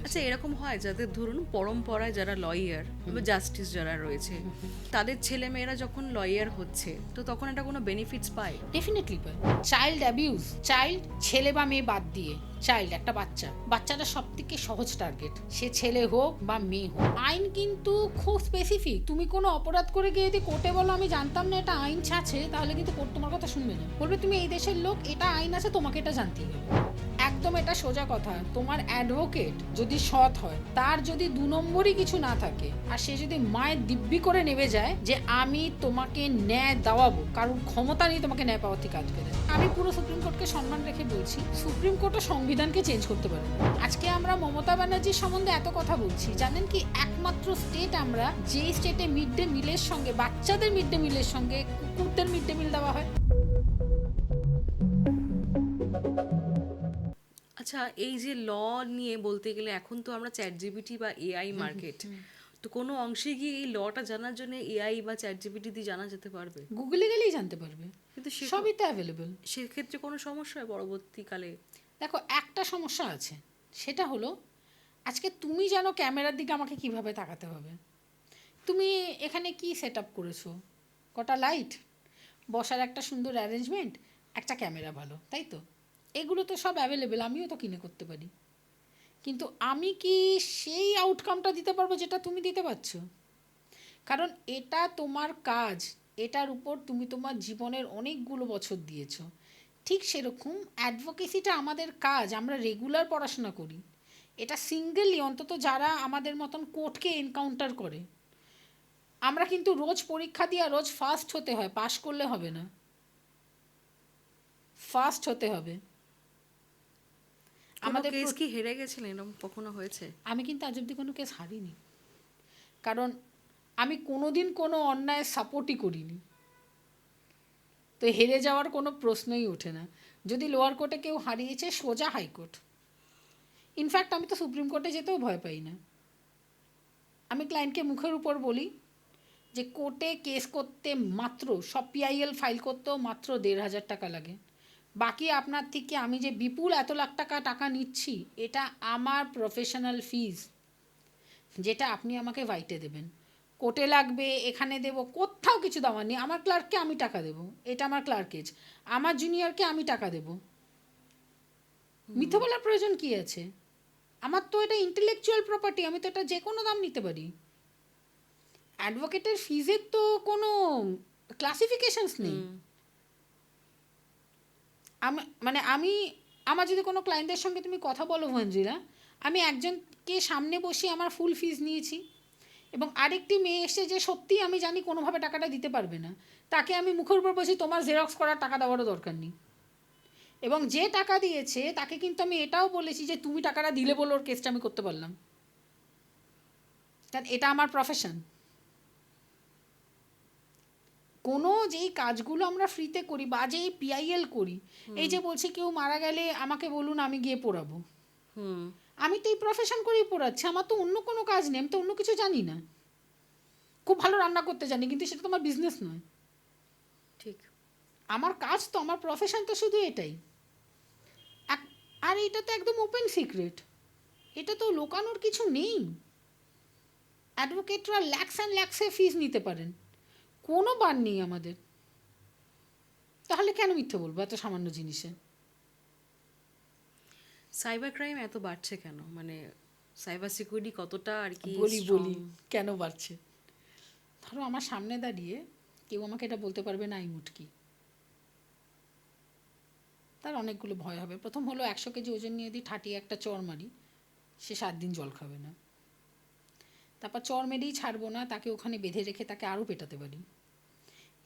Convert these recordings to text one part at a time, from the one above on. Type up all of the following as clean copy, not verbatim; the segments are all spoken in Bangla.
আচ্ছা, এরকম হয় যাদের ধরুন পরম্পরায় যারা লয়ার বা জাস্টিস যারা রয়েছে, তাদের ছেলে মেয়েরা যখন লয়ার হচ্ছে, তো তখন এটা কোনো বেনিফিটস পায়? ডেফিনেটলি পায়। চাইল্ড অ্যাবিউজ, চাইল্ড ছেলে বা মেয়ে বাদ দিয়ে চাইল্ড একটা বাচ্চাটা সব থেকে সহজ টার্গেট, সে ছেলে হোক বা মেয়ে হোক। আইন কিন্তু খুব স্পেসিফিক। তুমি কোনো অপরাধ করে গিয়ে যদি কোর্টে বলো আমি জানতাম না এটা আইন আছে, তাহলে কিন্তু কোর্ট তোমার কথা শুনবে না, বলবে তুমি এই দেশের লোক, এটা আইন আছে, তোমাকে এটা জানতেই হবে। একদম এটা সোজা কথা। তোমার অ্যাডভোকেট যদি সৎ হয়, তার যদি 2 নম্বরই কিছু না থাকে, আর সে যদি মায়ের দিব্যি করে নেমে যায় যে আমি তোমাকে ন্যায় দেওয়াবো, কারণ ক্ষমতা নেই তোমাকে ন্যায় পাওয়ার থেকে আটকে দেয়। আমি পুরো সুপ্রিম কোর্টকে সম্মান রেখে বলছি, সুপ্রিম কোর্টও সংবিধানকে চেঞ্জ করতে পারে। আজকে আমরা মমতা ব্যানার্জির সম্বন্ধে এত কথা বলছি, জানেন কি একমাত্র স্টেট আমরা যে স্টেটে মিড ডে মিলের সঙ্গে, বাচ্চাদের মিড ডে মিলের সঙ্গে কুকুরদের মিড ডে মিল দেওয়া হয়। আচ্ছা, এই যে ল নিয়ে বলতে গেলে এখন তো আমরা চ্যাট জিপিটি বা এআই মার্কেট, তো কোনো অংশে গিয়ে এই লটা জানার জন্য এআই বা চ্যাট জিপিটি দিয়ে জানা যেতে পারবে? গুগলে গেলেই জানতে পারবে, কিন্তু সবই তো অ্যাভেলেবেল। সেক্ষেত্রে কোনো সমস্যা হয় পরবর্তীকালে? দেখো একটা সমস্যা আছে, সেটা হলো আজকে তুমি জানো ক্যামেরার দিকে আমাকে কিভাবে তাকাতে হবে। তুমি এখানে কি সেট আপ করেছো, কটা লাইট, বসার একটা সুন্দর অ্যারেঞ্জমেন্ট, একটা ক্যামেরা ভালো, তাই তো? এগুলো তো সব অ্যাভেলেবেল, আমিও তো কিনে করতে পারি। কিন্তু আমি কি সেই আউটকামটা দিতে পারবো যেটা তুমি দিতে পারছো? কারণ এটা তোমার কাজ, এটার উপর তুমি তোমার জীবনের অনেকগুলো বছর দিয়েছো। ঠিক সেরকম অ্যাডভোকেসিটা আমাদের কাজ, আমরা রেগুলার পড়াশোনা করি। এটা সিঙ্গেলি, অন্তত যারা আমাদের মতন কোর্টকে এনকাউন্টার করে, আমরা কিন্তু রোজ পরীক্ষা দিয়ে রোজ ফার্স্ট হতে হয়, পাশ করলে হবে না, ফার্স্ট হতে হবে কোনো আমাদের। কেস কি হেরে গেছিলেন, এরকম কখনো হয়েছে? আমি কিন্তু আজ অব্দি কোনো কেস হারিনি, কারণ আমি কোনোদিন কোনো অন্যায় সাপোর্টই করিনি, তো হেরে যাওয়ার কোনো প্রশ্নই ওঠে না। যদি লোয়ার কোর্টে কেউ হারিয়েছে, সোজা হাইকোর্ট। ইনফ্যাক্ট আমি তো সুপ্রিম কোর্টে যেতেও ভয় পাই না। আমি ক্লায়েন্টকে মুখের উপর বলি যে কোর্টে কেস করতে মাত্র, সব পিআইএল ফাইল করতেও মাত্র 1,500 টাকা লাগে। বাকি আপনার থেকে আমি যে বিপুল এত লাখ টাকা টাকা নিচ্ছি, এটা আমার প্রফেশনাল ফিজ, যেটা আপনি আমাকে ভাইটে দেবেন। কোর্টে লাগবে, এখানে দেবো, কোথাও কিছু দেওয়ার নেই। আমার ক্লার্ককে আমি টাকা দেবো, এটা আমার ক্লার্কেজ। আমার জুনিয়রকে আমি টাকা দেবো। মিথ্যে বলার প্রয়োজন কী আছে? আমার তো এটা ইন্টেলেকচুয়াল প্রপার্টি, আমি তো এটা যে কোনো দাম নিতে পারি। অ্যাডভোকেটের ফিজের তো কোনো ক্লাসিফিকেশনস নেই। আমি আমার যদি কোনো ক্লায়েন্টদের সঙ্গে তুমি কথা বলো মঞ্জিরা, আমি একজনকে সামনে বসিয়ে আমার ফুল ফিজ নিয়েছি, এবং আরেকটি মেয়ে এসে যে সত্যিই আমি জানি কোনোভাবে টাকাটা দিতে পারবে না, তাকে আমি মুখের উপর বসি তোমার জেরক্স করার টাকা দেওয়ারও দরকার নেই। এবং যে টাকা দিয়েছে তাকে কিন্তু আমি এটাও বলেছি যে তুমি টাকাটা দিলে বলে ওর কেসটা আমি করতে পারলাম, কারণ এটা আমার প্রফেশন। কোনো যেই কাজগুলো আমরা ফ্রিতে করি বা যেই পিআইএল করি, এই যে বলছি কেউ মারা গেলে আমাকে বলুন আমি গিয়ে পোড়াবো, আমি তো এই প্রফেশন করেই পোড়াচ্ছি, আমার তো অন্য কোনো কাজ নেই, আমি তো অন্য কিছু জানি না। খুব ভালো রান্না করতে জানি, কিন্তু সেটা তো আমার বিজনেস নয়। ঠিক। আমার কাজ তো, আমার প্রফেশন তো শুধু এটাই। আর এটা তো একদম ওপেন সিক্রেট, এটা তো লোকানোর কিছু নেই। অ্যাডভোকেটরা ল্যাক্স অ্যান্ড ল্যাক্সে ফিস নিতে পারেন, কোনো বার নেই আমাদের। তাহলে কেন মিথ্যে বলবো এত সামান্য জিনিসে? সাইবার ক্রাইম এত বাড়ছে কেন, মানে সাইবার সিকিউরিটি কতটা আর কি বলি স্ট্রং? বলি কেন বাড়ছে। ধরো আমার সামনে দাঁড়িয়ে কেউ আমাকে এটা বলতে পারবে না এই মুটকি, তার অনেকগুলো ভয় হবে। প্রথম হলো 100 কেজি ওজন নিয়ে দিই ঠাটিয়ে একটা চর মারি, সে 7 দিন জল খাবে না। তারপর চর মেরেই ছাড়বো না, তাকে ওখানে বেঁধে রেখে তাকে আরও পেটাতে পারি,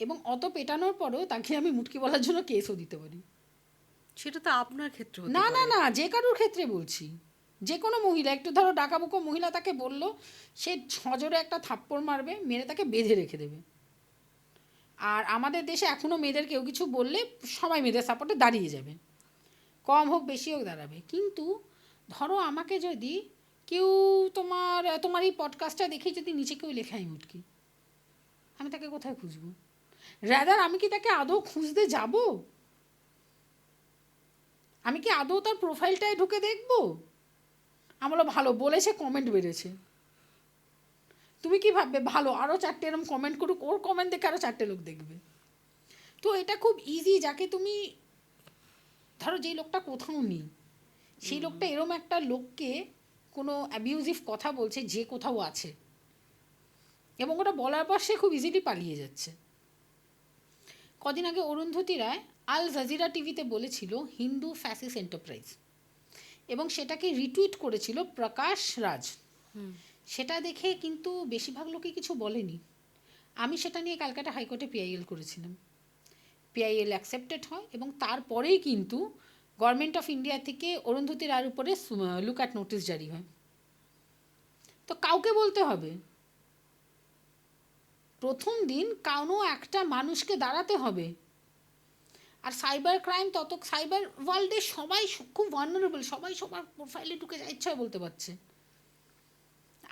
এবং অত পেটানোর পরেও তাকে আমি মুটকি বলার জন্য কেসও দিতে পারি। সেটা তো আপনার ক্ষেত্রে হতে না না পারে। না, যে কারোর ক্ষেত্রে বলছি। যে কোনো মহিলা, একটু ধরো ডাকাবুকো মহিলা, তাকে বললো, সে ঝজরে একটা থাপ্পড় মারবে, মেরে তাকে বেঁধে রেখে দেবে। আর আমাদের দেশে এখনও মেয়েদের কেউ কিছু বললে সবাই মেয়েদের সাপোর্টে দাঁড়িয়ে যাবে, কম হোক বেশি হোক দাঁড়াবে। কিন্তু ধরো আমাকে যদি কেউ, তোমার এই পডকাস্টটা দেখে যদি নিচে কেউ লেখাই মুটকি, আমি তাকে কোথায় খুঁজবো? রাদার আমি কি তাকে আদৌ খুঁজতে যাব? আমি কি আদৌ তার প্রোফাইলটায় ঢুকে দেখবো? আমরা ভালো বলেছে, কমেন্ট বেড়েছে। তুমি কি ভাববে ভালো আরও 4টে এরকম কমেন্ট করুক, ওর কমেন্ট দেখে আরও 4টে লোক দেখবে। তো এটা খুব ইজি, যাকে তুমি ধরো যেই লোকটা কোথাও নেই, সেই লোকটা এরম একটা লোককে কোনো অ্যাবিউজিভ কথা বলছে যে কোথাও আছে, এবং ওটা বলার পর সে খুব ইজিলি পালিয়ে যাচ্ছে। কদিন আগে অরুন্ধতী রায় আল জাজিরা টিভিতে বলেছিল হিন্দু ফ্যাসিস্ট এন্টারপ্রাইজ, এবং সেটাকে রিটুইট করেছিল প্রকাশ রাজ। সেটা দেখে কিন্তু বেশিরভাগ লোকই কিছু বলেনি। আমি সেটা নিয়ে ক্যালকাটা হাইকোর্টে পিআইএল করেছিলাম। পিআইএল অ্যাকসেপ্টেড হয়, এবং তারপরেই কিন্তু গভর্নমেন্ট অফ ইন্ডিয়া থেকে অরুন্ধতী রায়ের উপরে লুকআউট নোটিশ জারি হয়। তো কাউকে বলতে হবে, প্রথম দিন কোনো একটা মানুষকে দাঁড়াতে হবে। আর সাইবার ক্রাইম সাইবার ওয়ার্ল্ডে সবাই খুব ভালনারেবল, সবাই সবার প্রোফাইলে ঢুকে যা ইচ্ছা বলতে পারছে।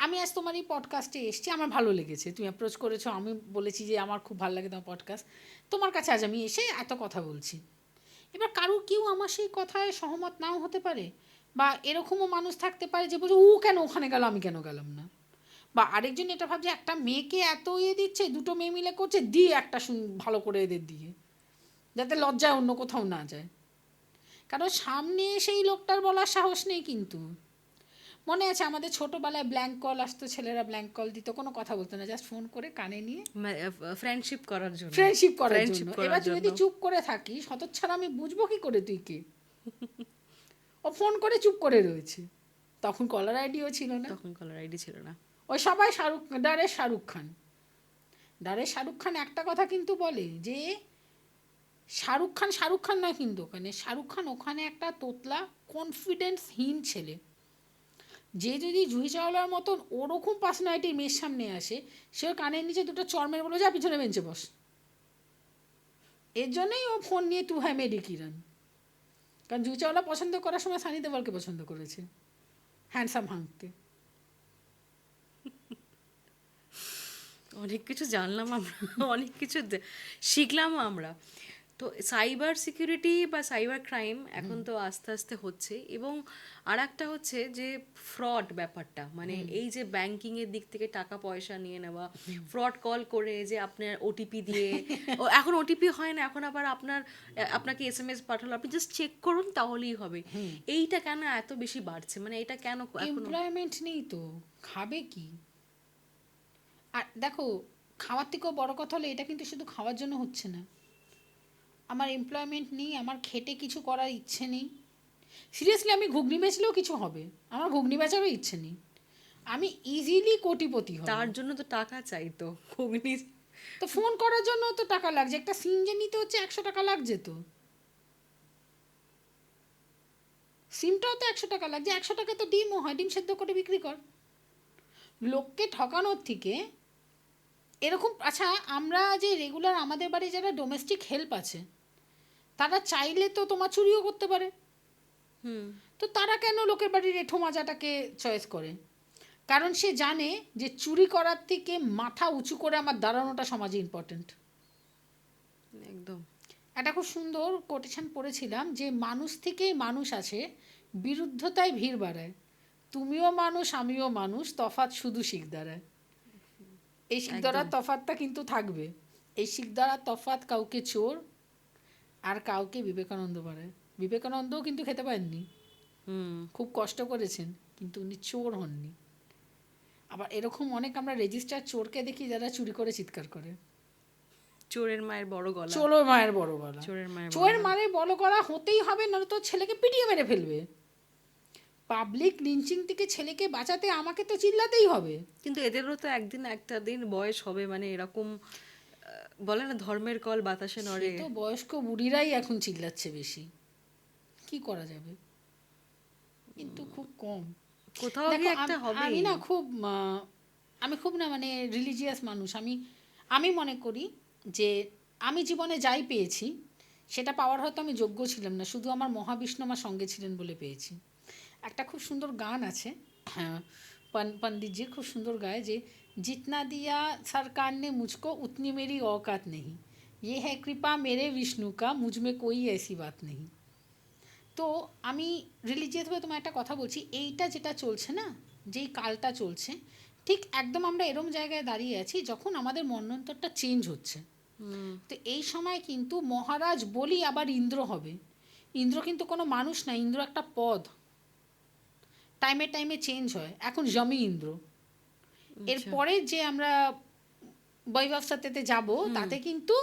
আমি আজ তোমার এই পডকাস্টে এসেছি, আমার ভালো লেগেছে, তুমি অ্যাপ্রোচ করেছো, আমি বলেছি যে আমার খুব ভালো লাগে তোমার পডকাস্ট, তোমার কাছে আজ আমি এসে এত কথা বলছি। এবার কেউ আমার সেই কথায় সহমত নাও হতে পারে, বা এরকমও মানুষ থাকতে পারে যে বলছে ও কেন ওখানে গেল, আমি কেন গেলাম না। বা আরেকজন এটা ভাবছে একটা মেয়েকে এত দিচ্ছে, 2টো মেয়ে মিলে করছে, দিয়ে একটা ভালো করে এদের দিয়ে, যাতে লজ্জায় অন্য কোথাও না যায়। কারণ সামনে সেই লোকটার বলার সাহস নেই। কিন্তু মনে আছে আমাদের ছোটোবেলায় ব্ল্যাঙ্ক কল আসতো, ছেলেরা ব্ল্যাঙ্ক কল দিত, কোনো কথা বলতো না, জাস্ট ফোন করে কানে নিয়ে ফ্রেন্ডশিপ করার জন্য। এবার তুই যদি চুপ করে থাকিস, হতচ্ছাড়া আমি বুঝবো কি করে তুই কে? ও ফোন করে চুপ করে রয়েছে। তখন কলার আইডিও ছিল না। ওই সবাই ডারের শাহরুখ খান একটা কথা কিন্তু বলে যে শাহরুখ খান নয়, কিন্তু শাহরুখ খান ওখানে একটা তোতলা কনফিডেন্সহীন ছেলে। যে যদি জুহি চাওলার মতন ওরকম পার্সোনালিটির মেয়ের সামনে আসে, সে ওর কানের নিচে 2টো চড় মেরে বলে যা পিছনে বেঞ্চে বস। এর জন্যই ও ফোন নিয়ে তু হ্যাঁ মেডি কিরণ। কারণ জুহি চাওলা পছন্দ করার সময় সানি দেওয়ালকে পছন্দ করেছে, হ্যান্ডসাম হাঙ্ককে। অনেক কিছু জানলাম আমরা, অনেক কিছু শিখলাম আমরা। তো সাইবার সিকিউরিটি বা সাইবার ক্রাইম এখন তো আস্তে আস্তে হচ্ছে। এবং আর একটা হচ্ছে যে ফ্রড ব্যাপারটা, মানে এই যে ব্যাংকিংয়ের দিক থেকে টাকা পয়সা নিয়ে নেওয়া, ফ্রড কল করে যে আপনার ওটিপি দিয়ে, এখন ওটিপি হয় না, এখন আবার আপনাকে এসএমএস পাঠালো, আপনি জাস্ট চেক করুন তাহলেই হবে। এইটা কেন এত বেশি বাড়ছে, মানে এটা কেন? এমপ্লয়মেন্ট নেই তো খাবে কি? আর দেখো, খাওয়ার থেকেও বড় কথা হলো এটা কিন্তু শুধু খাওয়ার জন্য হচ্ছে না। আমার এমপ্লয়মেন্ট নেই, আমার খেটে কিছু করার ইচ্ছে নেই। সিরিয়াসলি আমি ঘুগনি বেচলেও কিছু হবে, আমার ঘুগনি বেচারও ইচ্ছে নেই। আমি ইজিলি কোটিপতি হব। তার জন্য তো টাকা চাই, তো ঘুগনি তো ফোন করার জন্য তো টাকা লাগছে, একটা সিম যে নিতে হচ্ছে 100 টাকা লাগছে, তো সিমটাও তো 100 টাকা লাগছে। 100 টাকা তো ডিমও হয়, ডিম সেদ্ধ করে বিক্রি কর। লোককে ঠকানোর থেকে এরকম। আচ্ছা, আমরা যে রেগুলার আমাদের বাড়ি যারা ডোমেস্টিক হেল্প আছে, তারা চাইলে তো তোমার চুরিও করতে পারে। তো তারা কেন লোকের বাড়ির এঁঠো মাজাটাকে চয়েস করে? কারণ সে জানে যে চুরি করার থেকে মাথা উঁচু করে আমার দাঁড়ানোটা সমাজে ইম্পর্টেন্ট। একদম একটা খুব সুন্দর কোটেশন পড়েছিলাম যে মানুষ থেকেই মানুষ আছে, বিরুদ্ধতায় ভিড় বাড়ায়। তুমিও মানুষ, আমিও মানুষ, তফাৎ শুধু শিকদারায়। এই শিকদারার তফাৎটা কিন্তু থাকবে। এই শিকদারার তফাৎ কাউকে চোর আর কাউকে বিবেকানন্দ বাড়ায়। বিবেকানন্দও কিন্তু খেতে পারেননি, খুব কষ্ট করেছেন, কিন্তু উনি চোর হননি। আবার এরকম অনেক আমরা রেজিস্টার চোরকে দেখি যারা চুরি করে চিৎকার করে, চোরের মায়ের বড় গলা, চোরের মায়ের বড় গলা। চোরের মায়ের বড় গলা হতেই হবে, নাহলে তো ছেলেকে পিটিয়ে মেরে ফেলবে। পাবলিক লিঞ্চিং থেকে ছেলেকে বাঁচাতে আমাকে তো চিল্লাতেই হবে। কিন্তু এদেরও তো একদিন একটা দিন বয়স হবে, মানে এরকম বলে না ধর্মের কল বাতাসে নড়ে। তো বয়স্ক বুড়িরাই এখন চিল্লাচ্ছে বেশি, কি করা যাবে? কিন্তু খুব কম। কোথাও গিয়ে একটা হবে। আমি খুব না মানে রিলিজিয়াস মানুষ। আমি মনে করি যে আমি জীবনে যাই পেয়েছি সেটা পাওয়ার হয়তো আমি যোগ্য ছিলাম না, শুধু আমার মহাবিষ্ণু আমার সঙ্গে ছিলেন বলে পেয়েছি। একটা খুব সুন্দর গান আছে, হ্যাঁ, पंडित খুব সুন্দর গায় যে जितना दिया सरकार ने मुझको उतनी मेरी औकात नहीं, ये है कृपा मेरे विष्णु का, मुझ में कोई ऐसी बात नहीं। তো আমি রিলিজিয়াসভাবে তোমার একটা কথা বলছি, এইটা যেটা চলছে না, যেই কালটা চলছে, ঠিক একদম আমরা এরম জায়গায় দাঁড়িয়ে আছি যখন আমাদের মন্বন্তরটা চেঞ্জ হচ্ছে। তো এই সময় কিন্তু মহারাজ বলি আবার ইন্দ্র হবে। ইন্দ্র কিন্তু কোনো মানুষ না, ইন্দ্র একটা পদ, টাইমে টাইমে চেঞ্জ হয়। এখন জমি ইন্দ্র, এরপরে যে আমরা বৈভব সত্যতে যাব তাতে কিন্তু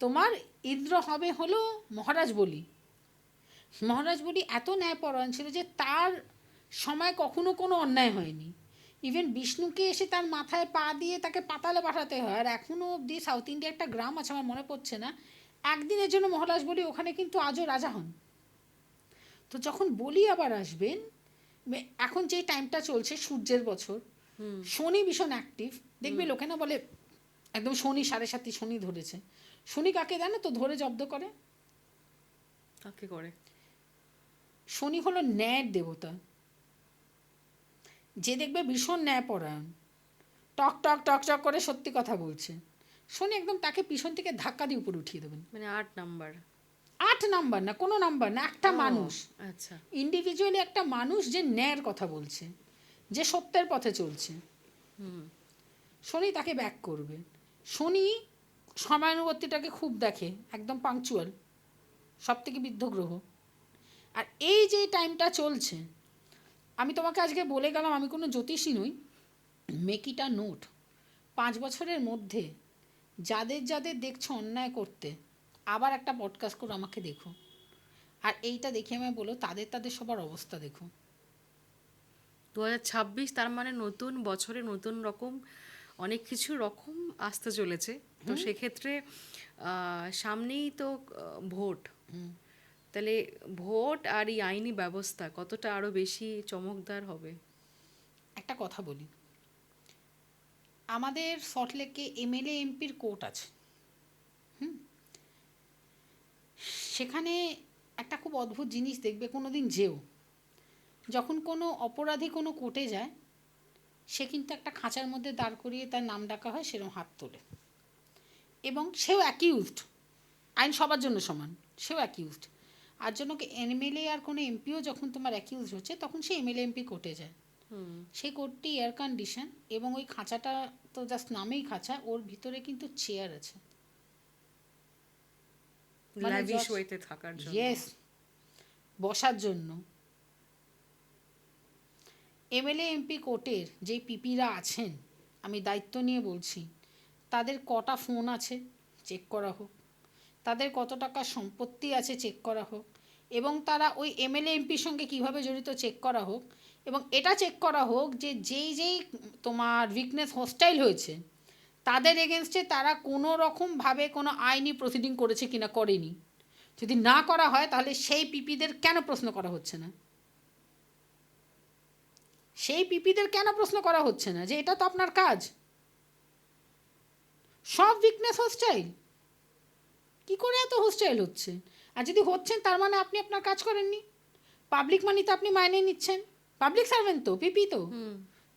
তোমার ইন্দ্র হবে হলো মহারাজ বলি। মহারাজ বলি এত ন্যায়পরায়ণ ছিল যে তার সময় কখনো কোনো অন্যায় হয়নি। ইভেন বিষ্ণুকে এসে তার মাথায় পা দিয়ে তাকে পাতালে পাঠাতে হয়। আর এখনও অবধি সাউথ ইন্ডিয়া একটা গ্রাম আছে, আমার মনে পড়ছে না, একদিনের জন্য মহারাজ বলি ওখানে কিন্তু আজও রাজা হন। তো যখন বলি আবার আসবেন, এখন যে টাইমটা চলছে সূর্যের বছর, শনি ভীষণ অ্যাক্টিভ। দেখবে লোকে না বলে একদম শনি 7.5 শনি ধরেছে। শনি কাকে দেয় না তো ধরে জব্দ করে? কাকে করে? শনি হলো ন্যায়ের দেবতা, যে দেখবে ভীষণ ন্যায়পরায়ণ, টক টক টক টক করে সত্যি কথা বলছে। শনি একদম তাকে পিছন থেকে ধাক্কা দিয়ে উপরে উঠিয়ে দেবেন। মানে 8 নাম্বার? 8 নাম্বার না, কোনো নাম্বার না, একটা মানুষ, আচ্ছা, ইন্ডিভিজুয়ালি একটা মানুষ যে ন্যায়ের কথা বলছে, যে সত্যের পথে চলছে, শনি তাকে ব্যাক করবে। শনি সময়ানুবর্তিটাকে খুব দেখে, একদম পাংচুয়াল, সব থেকে বৃদ্ধ গ্রহ। আর এই যে টাইমটা চলছে, আমি তোমাকে আজকে বলে গেলাম, আমি কোনো জ্যোতিষী নই, মেকিটা নোট, 5 বছরের মধ্যে যাদের যাদের দেখছো অন্যায় করতে, আবার একটা পডকাস্ট করে আমাকে দেখো, আর এইটা দেখে আমায় বলো তাদের তাদের সবার অবস্থা দেখো। 2026 তার মানে নতুন বছরে নতুন রকম অনেক কিছু রকম আসতে চলেছে। তো সেক্ষেত্রে সামনেই তো ভোট, তাহলে ভোট আর এই আইনি ব্যবস্থা কতটা আরো বেশি চমকদার হবে? একটা কথা বলি, আমাদের সল্টলেকে এমএলএ এমপির কোর্ট আছে, সেখানে একটা খুব অদ্ভুত জিনিস দেখবে, কোনো দিন যেও, যখন কোনো অপরাধী কোনো কোর্টে যায়, সে কিন্তু একটা খাঁচার মধ্যে দাঁড় করিয়ে তার নাম ডাকা হয়, সেরকম হাত তোলে, এবং সেও অ্যাকিউজড, আইন সবার জন্য সমান, সেও অ্যাকিউজড। আর জন্য এমএলএ আর কোনো এমপিও যখন তোমার অ্যাকিউজ হচ্ছে, তখন সে এমএলএ এমপি কোর্টে যায়। সেই কোর্টটি এয়ার কন্ডিশন, এবং ওই খাঁচাটা তো জাস্ট নামেই খাঁচা, ওর ভিতরে কিন্তু চেয়ার আছে, ল্যাভিশ ওয়েতে থাকার জন্য। ইয়েস, বসার জন্য। এমএলএ এমপি কোর্টের যে পিপিরা আছেন, আমি দায়িত্ব নিয়ে বলছি, তাদের কটা ফোন আছে চেক করা হোক, তাদের কত টাকা সম্পত্তি আছে চেক করা হোক, এবং তারা ওই এমএলএ এমপির সঙ্গে কীভাবে জড়িত চেক করা হোক, এবং এটা চেক করা হোক যে যেই যেই তোমার উইকনেস হোস্টাইল হয়েছে তাদের এগেনস্টে তারা কোনো রকমভাবে কোনো আইনি প্রসিডিং করেছে কিনা, করেনি। যদি না করা হয় তাহলে সেই পিপিদের কেন প্রশ্ন করা হচ্ছে না? সেই পিপিদের কেন প্রশ্ন করা হচ্ছে না যে এটা তো আপনার কাজ? সব উইকনেস হোস্টাইল, কি করে এত হোস্টাইল হচ্ছে? আর যদি হচ্ছেন তার মানে আপনি আপনার কাজ করেননি, পাবলিক মানি তো আপনি মাইনে নিচ্ছেন, পাবলিক সার্ভেন্ট তো, পিপি তো,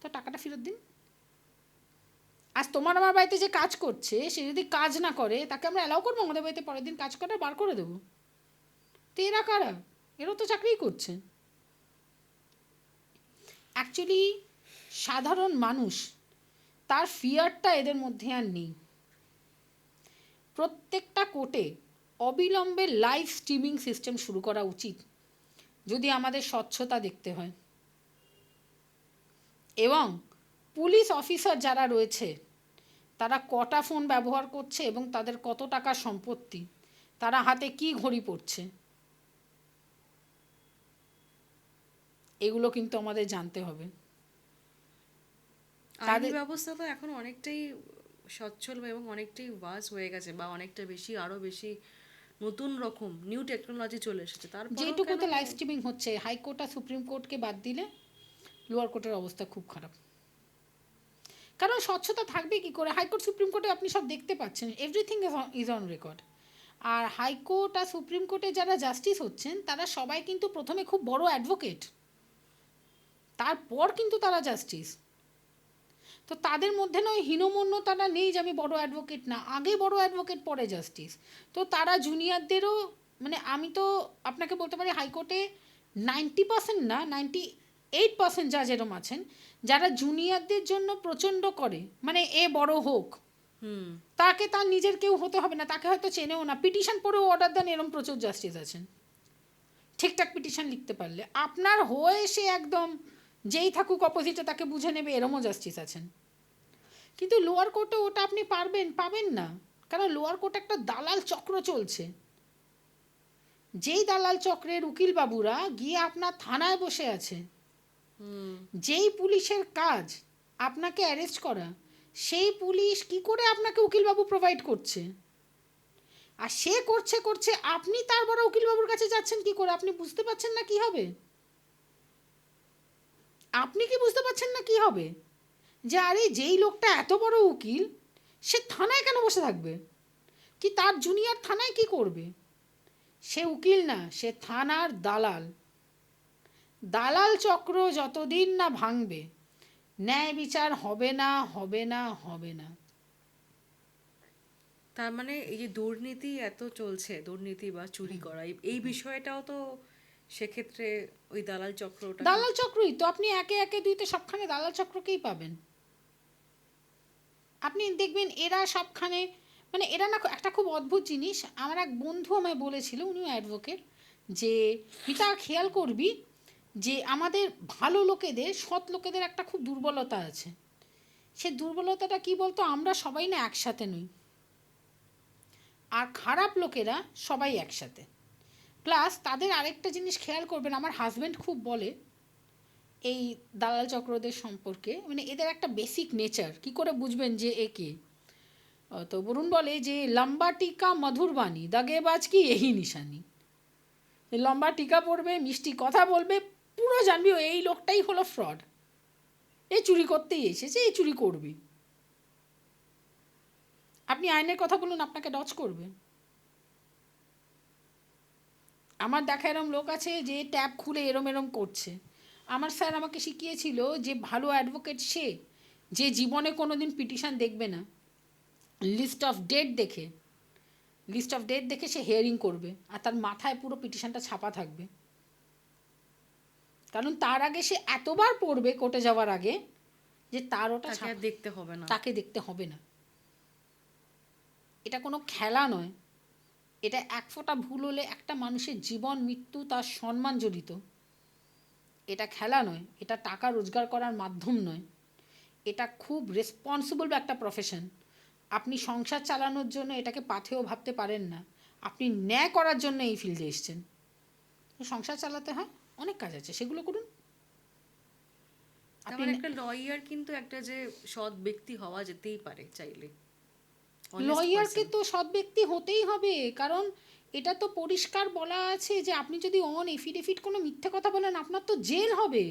তো টাকাটা ফেরত দিন। আজ তোমার আমার বাড়িতে যে কাজ করছে, সে যদি কাজ না করে তাকে আমরা অ্যালাউ করবো আমাদের বাড়িতে পরের দিন কাজ করে বার করে দেবো? তো এরা কারা? এরা তো চাকরিই করছে। অ্যাকচুয়ালি সাধারণ মানুষ, তার ফিয়ারটা এদের মধ্যে আর নেই। প্রত্যেকটা কোর্টে অবিলম্বে লাইভ স্ট্রিমিং সিস্টেম শুরু করা উচিত যদি আমাদের স্বচ্ছতা দেখতে হয়। এবং পুলিশ অফিসার যারা রয়েছে তারা কটা ফোন ব্যবহার করছে এবং তাদের কত টাকা সম্পত্তি, তারা হাতে কি ঘড়ি পড়ছে, এগুলো কিন্তু আমাদের জানতে হবে। আইনি ব্যবস্থা তো এখন অনেকটাই সচ্ছল এবং অনেকটাই ওয়াজ হয়ে গেছে, বা অনেকটা বেশি, আরো বেশি নতুন রকম নিউ টেকনোলজি চলে এসেছে। তারপর যেটুকুতে লাইভ স্ট্রিমিং হচ্ছে, হাইকোর্ট আর সুপ্রিম কোর্টকে বাদ দিলে লোয়ার কোর্টের অবস্থা খুব খারাপ। কারণ স্বচ্ছতা থাকবে কি করে? হাইকোর্ট সুপ্রিম কোর্টে আপনি সব দেখতে পাচ্ছেন, এভরিথিং ইজ অন রেকর্ড। আর হাইকোর্ট আর সুপ্রিম কোর্টে যারা জাস্টিস হচ্ছেন তারা সবাই কিন্তু প্রথমে খুব বড় অ্যাডভোকেট, তারপর কিন্তু তারা জাস্টিস। তো তাদের মধ্যে নয় হীনমন্যতাটা নেই যে আমি বড় অ্যাডভোকেট না, আগে বড় অ্যাডভোকেট পরে জাস্টিস। তো তারা জুনিয়রদেরও মানে আমি তো আপনাকে বলতে পারি হাইকোর্টে 90% না 98% জাজ এরম আছেন যারা জুনিয়রদের জন্য প্রচণ্ড করে, মানে এ বড় হোক, হুম। তাকে তার নিজের কেউ হতে হবে না, তাকে হয়তো চেনেও না, পিটিশন পড়েও অর্ডার দেন, এরম প্রচুর জাস্টিস আছেন ঠিকঠাক পিটিশন লিখতে পারলে আপনার হয়ে সে একদম যেই থাকুক অপোজিটে তাকে বুঝে নেবে, এরমও জাস্টিস আছেন। কিন্তু লোয়ার কোর্টে ওটা আপনি পাবেন না, কারণ লোয়ার কোর্টে একটা দালাল চক্র চলছে। যেই দালাল চক্রের উকিল বাবুরা গিয়ে আপনার থানায় বসে আছে, যেই পুলিশের কাজ আপনাকে অ্যারেস্ট করা, সেই পুলিশ কি করে আপনাকে উকিলবাবু প্রোভাইড করছে, আর সে করছে করছে আপনি তার বড় উকিলবাবুর কাছে যাচ্ছেন কি করে? আপনি বুঝতে পারছেন না কি হবে? আপনি কি বুঝতে পারছেন না কি হবে? যে আরে যেই লোকটা এত বড় উকিল সে থানায় কেন বসে থাকবে, কি তার জুনিয়র থানায় কি করবে? সে উকিল না, সে থানার দালাল। দালাল চক্র যতদিন না ভাঙবে ন্যায় বিচার হবে না, হবে না, হবে না। তার মানে এই যে দুর্নীতি এত চলছে, দুর্নীতি বা চুরি করা, এই বিষয়টাও তো সেক্ষেত্রে ওই দালাল চক্রটা। দালাল চক্রই তো, আপনি একে একে দুইতে সবখানে দালাল চক্রকেই পাবেন। আপনি দেখবেন এরা সবখানে, মানে এরা না একটা খুব অদ্ভুত জিনিস, আমার এক বন্ধু আমায় বলেছিল, উনিও অ্যাডভোকেট, যে মিতা খেয়াল করবি যে আমাদের ভালো লোকেদের, সৎ লোকেদের একটা খুব দুর্বলতা আছে। সে দুর্বলতাটা কি বলতো, আমরা সবাই না একসাথে নই, আর খারাপ লোকেরা সবাই একসাথে। প্লাস তাদের আরেকটা জিনিস খেয়াল করবেন, আমার হাজব্যান্ড খুব বলে এই দালাল চক্রদের সম্পর্কে, মানে এদের একটা বেসিক নেচার কি করে বুঝবেন যে এ কে। তো বরুণ বলে যে লম্বা টিকা মধুর বাণী, দাগেবাজ কি এই নিশানি। লম্বা টিকা পড়বে, মিষ্টি কথা বলবে, পুরো জানবি এই লোকটাই হলো ফ্রড, এই চুরি করতেই এসেছে, এই চুরি করবে। আপনি আইনের কথা বলুন, আপনাকে ডচ করবে। আমার দেখা এরম লোক আছে যে ট্যাব খুলে এরম এরম করছে। আমার স্যার আমাকে শিখিয়েছিল যে ভালো অ্যাডভোকেট সে যে জীবনে কোনো দিন পিটিশন দেখবে না, লিস্ট অফ ডেট দেখে সে হিয়ারিং করবে, আর তার মাথায় পুরো পিটিশনটা ছাপা থাকবে, কারণ তার আগে সে এতবার পড়বে কোর্টে যাওয়ার আগে যে তার ওটা দেখতে হবে না, তাকে দেখতে হবে না। এটা কোনো খেলা নয়, এটা এক ফোঁটা ভুল হলে একটা মানুষের জীবন মৃত্যু, তার সম্মান জড়িত। এটা খেলা নয়, এটা টাকা রোজগার করার মাধ্যম নয়, এটা খুব রেসপন্সিবল একটা প্রফেশন। আপনি সংসার চালানোর জন্য এটাকে পাথেও ভাবতে পারেন না, আপনি ন্যায় করার জন্য এই ফিল্ডে এসছেন। সংসার চালাতে হয়, অনেক কাজ আছে, সেগুলো করুন। তারপর একটা লয়ার কিন্তু একটা যে সৎ ব্যক্তি হওয়া যেতেই পারে চাইলে। লয়ারকে তো সৎ ব্যক্তি হতেই হবে, কারণ এটা তো পরিষ্কার বলা আছে যে আপনি যদি অন এফিডেভিট কোনো মিথ্যে কথা বলেন আপনার তো জেল হবে।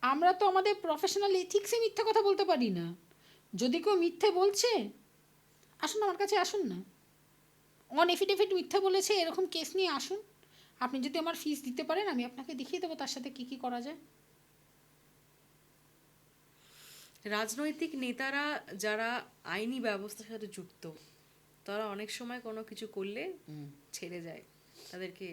আমরা তো আমাদের প্রফেশনাল এথিক্সে মিথ্যে কথা বলতে পারি না। যদি কেউ মিথ্যে বলছে, আসুন আমার কাছে, আসুন না, অন এফিডেভিট মিথ্যে বলেছে এরকম কেস নিয়ে আসুন, আপনি যদি আমার ফিস দিতে পারেন আমি আপনাকে দেখিয়ে দেবো তার সাথে কী কী করা যায়। রাজনৈতিক নেতারা যারা আইনি ব্যবস্থার সাথে যুক্ত, তারা অনেক সময় কোনো কিছু করলে ছেড়ে যায়, তাদেরকে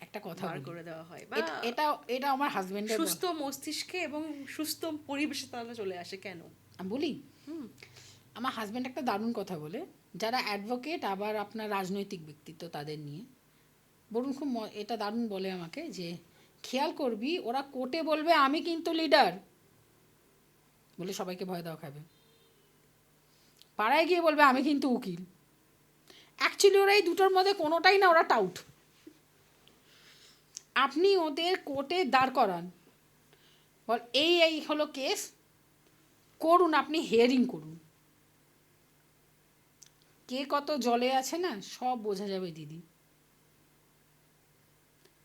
একটা কথা বার করে দেওয়া হয়, বা এটা এটা আমার হাজবেন্ডের সুস্থ মস্তিষ্কে এবং সুস্থ পরিবেশে তারা চলে আসে কেন আমি বলি। আমার হাজব্যান্ড একটা দারুণ কথা বলে, যারা অ্যাডভোকেট আবার আপনার রাজনৈতিক ব্যক্তিত্ব তাদের নিয়ে, বরুণ খুব এটা দারুণ বলে আমাকে যে খেয়াল করবি ওরা কোর্টে বলবে আমি কিন্তু লিডার বলে সবাইকে ভয় দেওয়া খাবে, পাড়ায় গিয়ে বলবে আমি কিন্তু উকিল। অ্যাকচুয়ালি ওরা এই দুটোর মধ্যে কোনোটাই না, ওরা টাউট। আপনি ওদের কোর্টে দাঁড় করান, বল এই হলো কেস, করুন, আপনি হিয়ারিং করুন, কে কত জলে আছে না সব বোঝা যাবে দিদি।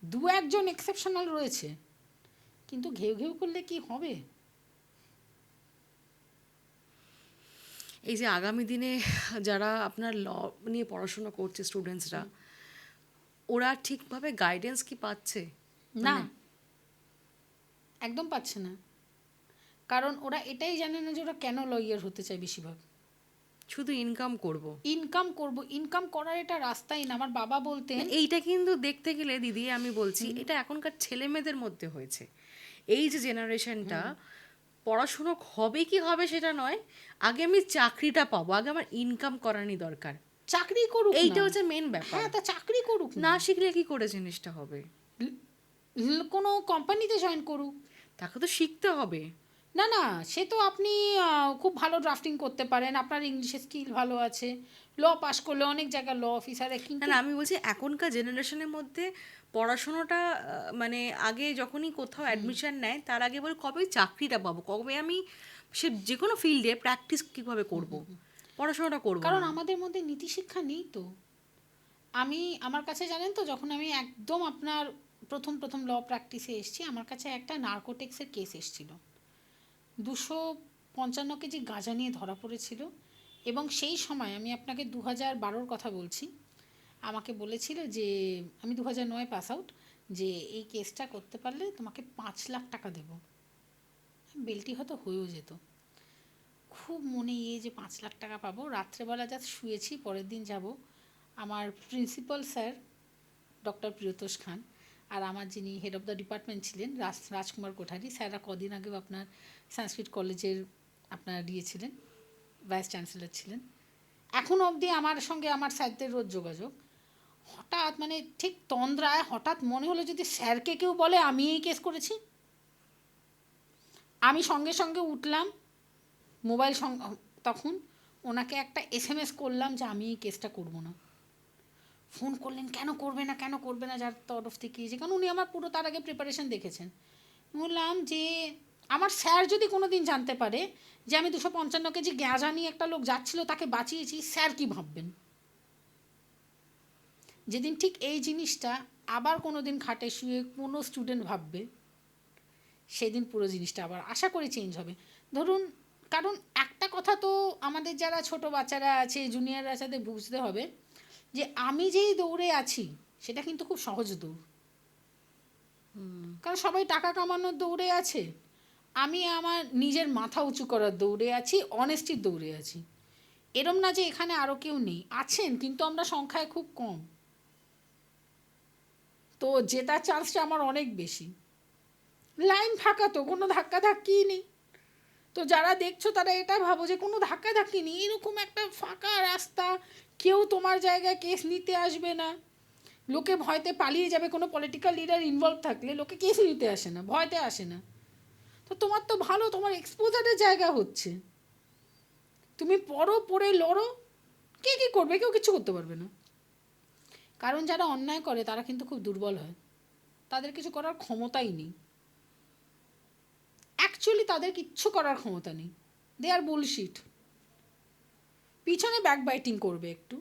দু একজন এক্সেপশনাল রয়েছে, কিন্তু ঘেউ ঘেউ করলে কি হবে। এই যে আগামী দিনে যারা আপনার ল নিয়ে পড়াশোনা করছে স্টুডেন্টসরা, ওরা ঠিকভাবে গাইডেন্স কি পাচ্ছে? না, একদম পাচ্ছে না, কারণ ওরা এটাই জানে না যে ওরা কেন লয়ার হতে চায়। বেশিরভাগ শুধু ইনকাম করব। ইনকাম করার এটা রাস্তাই না। আমার বাবা বলতেন এইটা কিন্তু দেখতে গেলে দিদি আমি বলছি এটা এখনকার ছেলে মেয়েদের মধ্যে হয়েছে। এই যে জেনারেশনটা পড়াশুনো হবে কি হবে সেটা নয়, আগে আমি চাকরিটা পাবো, আগে আমার ইনকাম করারই দরকার। চাকরি করুক এইটা না। হচ্ছে মেন ব্যাপার। হ্যাঁ, তা চাকরি করুক না, না শিখলে কি করে জিনিসটা হবে? কোনো কোম্পানিতে জয়েন করুক। তাকে তো শিখতে হবে। না না, সে তো আপনি খুব ভালো ড্রাফটিং করতে পারেন, আপনার ইংলিশের স্কিল ভালো আছে, ল পাস করলে অনেক জায়গায় ল অফিসারে, না কিন্তু না, আমি বলছি এখনকার জেনারেশনের মধ্যে পড়াশোনাটা মানে আগে যখনই কোথাও অ্যাডমিশন নেয় তার আগে বলে কবে চাকরিটা পাবো, কবে আমি সে যে কোনো ফিল্ডে প্র্যাকটিস কীভাবে করব, পড়াশোনাটা করবো কারণ না। আমাদের মধ্যে নীতিশিক্ষা নেই তো। আমার কাছে জানেন তো, যখন আমি একদম আপনার প্রথম প্রথম ল প্র্যাকটিসে এসেছি, আমার কাছে একটা নার্কোটিক্সের কেস এসেছিল। 255 কেজি গাঁজা নিয়ে ধরা পড়েছিল, এবং সেই সময় আমি আপনাকে 2012-র কথা বলছি, আমাকে বলেছিল যে আমি 2009 পাস আউট, যে এই কেসটা করতে পারলে তোমাকে 5 লাখ টাকা দেবো। বেলটি হয়তো হয়েও যেত। খুব মনে যে 5 লাখ টাকা পাবো। রাত্রেবেলা যা শুয়েছি, পরের দিন যাব, আমার প্রিন্সিপাল স্যার ডক্টর প্রিয়তোষ খান আর আমার যিনি হেড অফ দ্য ডিপার্টমেন্ট ছিলেন রাজকুমার কোঠারি স্যাররা কদিন আগেও আপনার সংস্কৃত কলেজের আপনার ছিলেন, ভাইস চ্যান্সেলর ছিলেন। এখনও অবধি আমার সঙ্গে আমার স্যারদের রোজ যোগাযোগ। হঠাৎ মানে ঠিক তন্দ্রায় হঠাৎ মনে হলো যদি স্যারকে কেউ বলে আমি এই কেস করেছি। আমি সঙ্গে সঙ্গে উঠলাম, মোবাইল তখন ওনাকে একটা SMS করলাম যে আমি এই কেসটা করবো না। ফোন করলেন, কেন করবে না কেন করবে না, যার তরফ থেকে যে, কারণ উনি আমার পুরো তার আগে প্রিপারেশন দেখেছেন। বললাম যে আমার স্যার যদি কোনো দিন জানতে পারে যে আমি 255 কেজি গাঁজা নিয়ে একটা লোক যাচ্ছিল তাকে বাঁচিয়েছি, স্যার কি ভাববেন? যেদিন ঠিক এই জিনিসটা আবার কোনো দিন খাটে শুয়ে কোনো স্টুডেন্ট ভাববে, সেদিন পুরো জিনিসটা আবার আশা করি চেঞ্জ হবে। ধরুন, কারণ একটা কথা তো আমাদের যারা ছোট বাচ্চারা আছে, জুনিয়র আছে, তাদের বুঝতে হবে যে আমি যেই দৌড়ে আছি সেটা কিন্তু খুব সহজ দৌড়। কারণ সবাই টাকা কামানোর দৌড়ে আছে, আমি আমার নিজের মাথা উঁচু করার দৌড়ে আছি, অনেস্টির দৌড়ে আছি। এরম না যে এখানে আরও কেউ নেই, আছেন, কিন্তু আমরা সংখ্যায় খুব কম, তো জেতার চান্সটা আমার অনেক বেশি। লাইন ফাঁকা, তো কোনো ধাক্কাধাক্কিই নেই। তো যারা দেখছো তারা এটা ভাবো যে কোনো ধাক্কাধাক্কি নেই, এরকম একটা ফাঁকা রাস্তা, কেউ তোমার জায়গায় কেস নিতে আসবে না, লোকে ভয়তে পালিয়ে যাবে। কোনো পলিটিক্যাল লিডার ইনভলভ থাকলে লোকে কেস নিতে আসে না, ভয়তে আসে না। তো তোমার তো ভালো, তোমার এক্সপোজারের জায়গা হচ্ছে, তুমি পড়ে লড়ো, কে কী করবে? কেউ কিছু করতে পারবে না। কারণ যারা অন্যায় করে তারা কিন্তু খুব দুর্বল হয়, তাদের কিছু করার ক্ষমতাই নেই। অ্যাকচুয়ালি তাদের কিচ্ছু করার ক্ষমতা নেই, দে আর বুলশিট। পিছনে ব্যাকবাইটিং করবে একটু,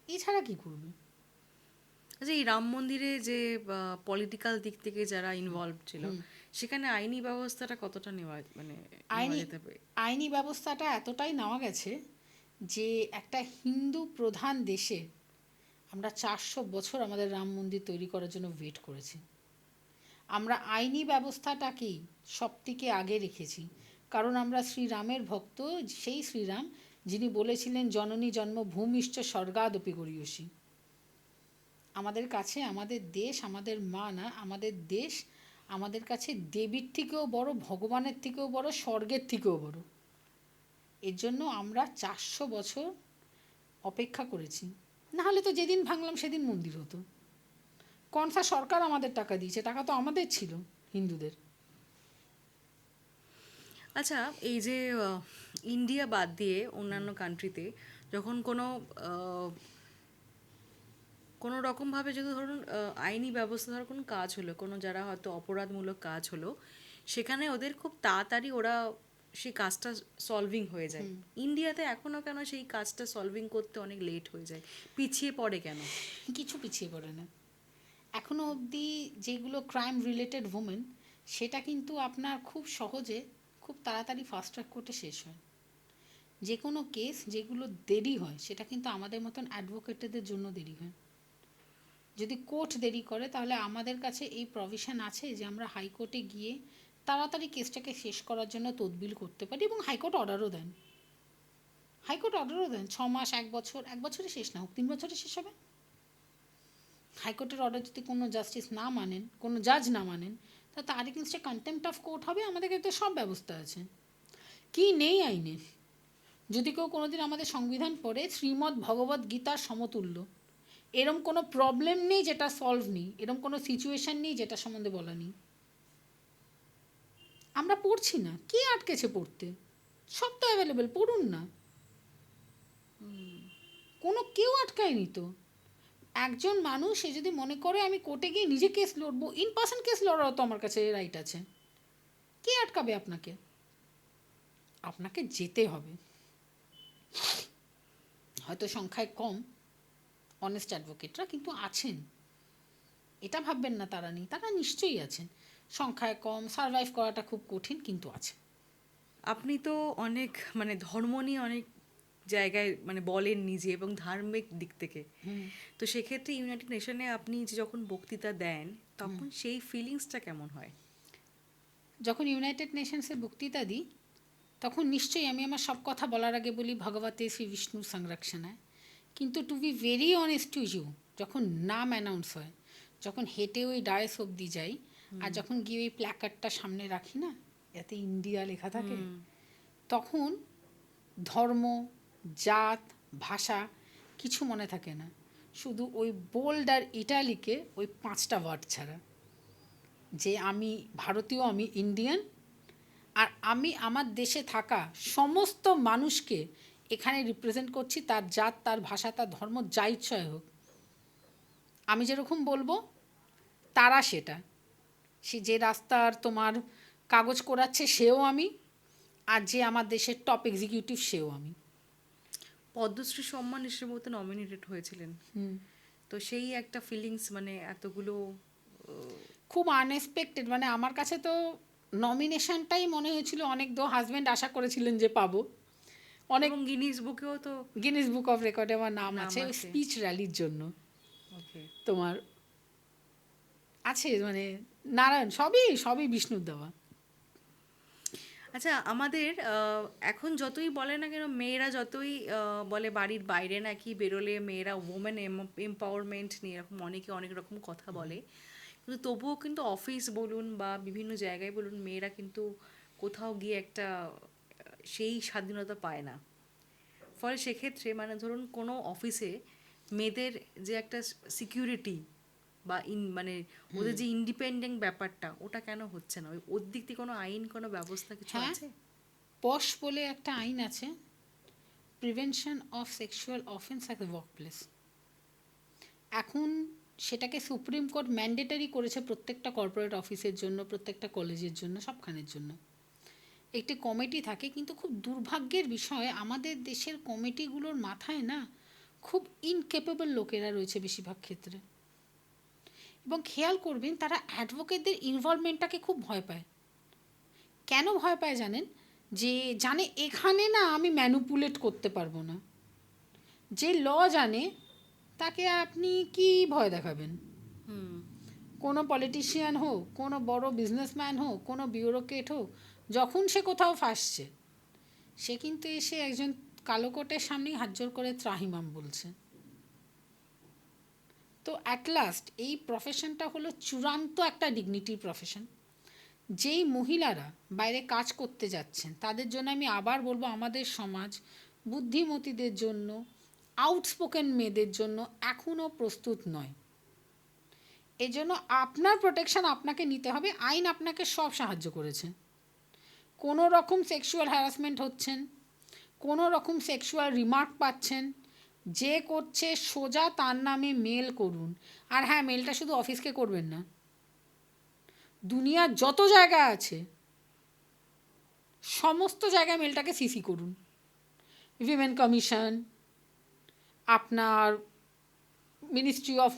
এছাড়া কি করবে? আচ্ছা, এই রাম মন্দিরে যে পলিটিক্যাল দিক থেকে যারা ইনভলভ ছিল, সেখানে আইনি ব্যবস্থাটা কতটা নেওয়া মানে নেওয়া যেতে পারে? আইনি ব্যবস্থাটা এতটাই নেওয়া গেছে যে একটা হিন্দু প্রধান দেশে আমরা 400 বছর আমাদের রাম মন্দির তৈরি করার জন্য ওয়েট করেছি। আমরা আইনি ব্যবস্থাটাকেই সব থেকে আগে রেখেছি, কারণ আমরা শ্রীরামের ভক্ত, সেই শ্রীরাম যিনি বলেছিলেন জননী জন্মভূমিশ্চ স্বর্গাদপি গরীয়সী। আমাদের কাছে আমাদের দেশ আমাদের মা না, আমাদের দেশ আমাদের কাছে দেবীর থেকেও বড়, ভগবানের থেকেও বড়, স্বর্গের থেকেও বড়। এর জন্য আমরা 400 বছর অপেক্ষা করেছি। না হলে তো যেদিন ভাঙলাম সেদিন মন্দির হতো। কনসা সরকার আমাদের টাকা দিয়েছে, টাকা তো আমাদের ছিল হিন্দুদের। আচ্ছা, এই যে ইন্ডিয়া বাদ দিয়ে অন্যান্য কান্ট্রিতে যখন কোনো রকমভাবে যদি ধরুন আইনি ব্যবস্থা ধর কোনো কাজ হলো, কোনো যারা হয়তো অপরাধমূলক কাজ হলো, সেখানে ওদের খুব তাড়াতাড়ি ওরা সেই কাজটা সলভিং হয়ে যায়। ইন্ডিয়াতে এখনও কেন সেই কাজটা সলভিং করতে অনেক লেট হয়ে যায়, পিছিয়ে পড়ে কেন? কিছু পিছিয়ে পড়ে না, এখনও অবধি যেগুলো ক্রাইম রিলেটেড ওমেন, সেটা কিন্তু আপনার খুব সহজে, খুব তাড়াতাড়ি ফাস্ট ট্র্যাক কোর্টে শেষ হয়। যে কোনো কেস যেগুলো দেরি হয় সেটা কিন্তু আমাদের মতন অ্যাডভোকেটদের জন্য দেরি হয়। যদি কোর্ট দেরি করে তাহলে আমাদের কাছে এই প্রভিশন আছে যে আমরা হাইকোর্টে গিয়ে তাড়াতাড়ি কেসটাকে শেষ করার জন্য তদবিল করতে পারি, এবং হাইকোর্ট অর্ডারও দেন। হাইকোর্ট অর্ডারও দেন 6 মাস, 1 বছর, 1 বছরে শেষ না হোক, 3 বছরে শেষ হবে। হাইকোর্টের অর্ডার যদি কোনো জাস্টিস না মানেন, কোনো জাজ না মানেন, তা তার এগেনস্টে কন্টেম্পট অফ কোর্ট হবে। আমাদের কাছে তো সব ব্যবস্থা আছে। কি নেই আইনে? যদি কেউ কোনোদিন আমাদের সংবিধান পড়ে, শ্রীমদ্ ভগবদ্ গীতার সমতুল্য। এরম কোনো প্রবলেম নেই যেটা সলভ নেই, এরম কোনো সিচুয়েশান নেই যেটা সম্বন্ধে বলা নেই। আমরা পড়ছি না, কে আটকেছে পড়তে? সব তো অ্যাভেলেবেল, পড়ুন না। কোনো কেউ আটকায়নি তো। একজন মানুষ সে যদি মনে করে আমি কোর্টে গিয়ে নিজে কেস লড়বো, ইন পার্সন কেস লড়াও তো আমার কাছে রাইট আছে। কে আটকাবে আপনাকে? আপনাকে যেতে হবে। হয়তো সংখ্যায় কম অনেস্ট অ্যাডভোকেটরা, কিন্তু আছেন। এটা ভাববেন না তারা নেই, তারা নিশ্চয়ই আছেন। সংখ্যায় কম, সারভাইভ করাটা খুব কঠিন, কিন্তু আছে। আপনি তো অনেক মানে ধর্ম নিয়ে অনেক জায়গায় মানে বলেন নিজে এবং ধার্মিক দিক থেকে। তো সেক্ষেত্রে ইউনাইটেড নেশনে আপনি যে যখন বক্তৃতা দেন তখন সেই ফিলিংসটা কেমন হয়? যখন ইউনাইটেড নেশনসে বক্তৃতা দিই তখন নিশ্চয়ই আমি আমার সব কথা বলার আগে বলি ভগবতে শ্রী বিষ্ণু সংরক্ষণায়। কিন্তু to be very honest to you, যখন নাম অ্যানাউন্স হয়, যখন হেঁটে ওই ডায়েস অবধি যাই, আর যখন গিয়ে ওই প্ল্যাকার্ডটা সামনে রাখি না, এতে ইন্ডিয়া লেখা থাকে, তখন ধর্ম, জাত, ভাষা কিছু মনে থাকে না। শুধু ওই বোল্ড আর ইটালিকে ওই 5টা ওয়ার্ড ছাড়া, যে আমি ভারতীয়, আমি ইন্ডিয়ান, আর আমি আমার দেশে থাকা সমস্ত মানুষকে এখানে রিপ্রেজেন্ট করছি, তার জাত, তার ভাষা, তার ধর্ম, যা ইচ্ছাই হোক। আমি যেরকম বলবো তারা সেটা। সে যে রাস্তার তোমার কাগজ করাচ্ছে সেও আমি, আর যে আমার দেশের টপ এক্সিকিউটিভ সেও আমি। পদ্মশ্রী সম্মান হিসেবে তো নমিনেটেড হয়েছিলেন। তো সেই একটা ফিলিংস মানে এতগুলো খুব আনএক্সপেক্টেড, মানে আমার কাছে তো নমিনেশনটাই মনে হয়েছিল অনেক, দো হাজব্যান্ড আশা করেছিলেন যে পাবো অনেক। এবং গিনিস বুকেও তো গিনিস বুক অফ রেকর্ডে আমার নাম আছে আছে। স্পিচ র্যালির জন্য। ওকে, তোমার আছে মানে নারায়ণ, সবই সবই বিষ্ণুর দেওয়া। আচ্ছা আমাদের এখন যতই বলে না কেন, মেয়েরা যতই বলে বাড়ির বাইরে নাকি বেরোলে মেয়েরা ওমেন এম্পাওয়ারমেন্ট নিয়ে এরকম অনেকে অনেক রকম কথা বলে, কিন্তু তবুও কিন্তু অফিস বলুন বা বিভিন্ন জায়গায় বলুন মেয়েরা কিন্তু কোথাও গিয়ে একটা সেই স্বাধীনতা পায় না। ফলে সেক্ষেত্রে মানে ধরুন কোনো অফিসে মেয়েদের যে একটা সিকিউরিটি বা মানে ওদের যে ইন্ডিপেন্ডেন্ট ব্যাপারটা, ওটা কেন হচ্ছে না? ওর দিক থেকে কোনো আইন, কোনো ব্যবস্থা কিছু হ্যাঁ, আছে? পশ বলে একটা আইন আছে, prevention of sexual offence at the work place. এখন সেটাকে সুপ্রিম কোর্ট ম্যান্ডেটারি করেছে প্রত্যেকটা কর্পোরেট অফিসের জন্য, প্রত্যেকটা কলেজের জন্য, সবখানের জন্য একটি কমিটি থাকে। কিন্তু খুব দুর্ভাগ্যের বিষয়, আমাদের দেশের কমিটিগুলোর মাথায় না খুব ইনকেপেবল লোকেরা রয়েছে বেশিরভাগ ক্ষেত্রে। এবং খেয়াল করবেন তারা অ্যাডভোকেটদের ইনভলভমেন্টটাকে খুব ভয় পায়। কেন ভয় পায় জানেন? যে জানে এখানে না আমি ম্যানুপুলেট করতে পারবো না। যে ল জানে তাকে আপনি কি ভয় দেখাবেন? কোনো পলিটিশিয়ান হোক, কোনো বড় বিজনেসম্যান হোক, কোনো বিউরোক্রেট হোক, যখন সে কোথাও ফাঁসছে সে কিন্তু এসে একজন কালো কোটের সামনেই হাত জোর করে ত্রাহিমাম বলছে। তো অ্যাট লাস্ট এই প্রফেশনটা হলো চূড়ান্ত একটা ডিগনিটির প্রফেশন। যেই মহিলারা বাইরে কাজ করতে যাচ্ছেন তাদের জন্য আমি আবার বলবো, আমাদের সমাজ বুদ্ধিমতীদের জন্য, আউটস্পোকেন মেয়েদের জন্য এখনও প্রস্তুত নয়। এজন্য আপনার প্রোটেকশন আপনাকে নিতে হবে। আইন আপনাকে সব সাহায্য করেছে। কোনো রকম সেক্সুয়াল হ্যারাসমেন্ট হচ্ছেন, কোনো রকম সেক্সুয়াল রিমার্ক পাচ্ছেন, যে করছে সোজা তার নামে মেল করুন। আর হ্যাঁ, মেলটা শুধু অফিসকে করবেন না, দুনিয়ার যত জায়গা আছে সমস্ত জায়গায় মেলটাকে সিসি করুন। উইমেন কমিশন, আপনার মিনিস্ট্রি অফ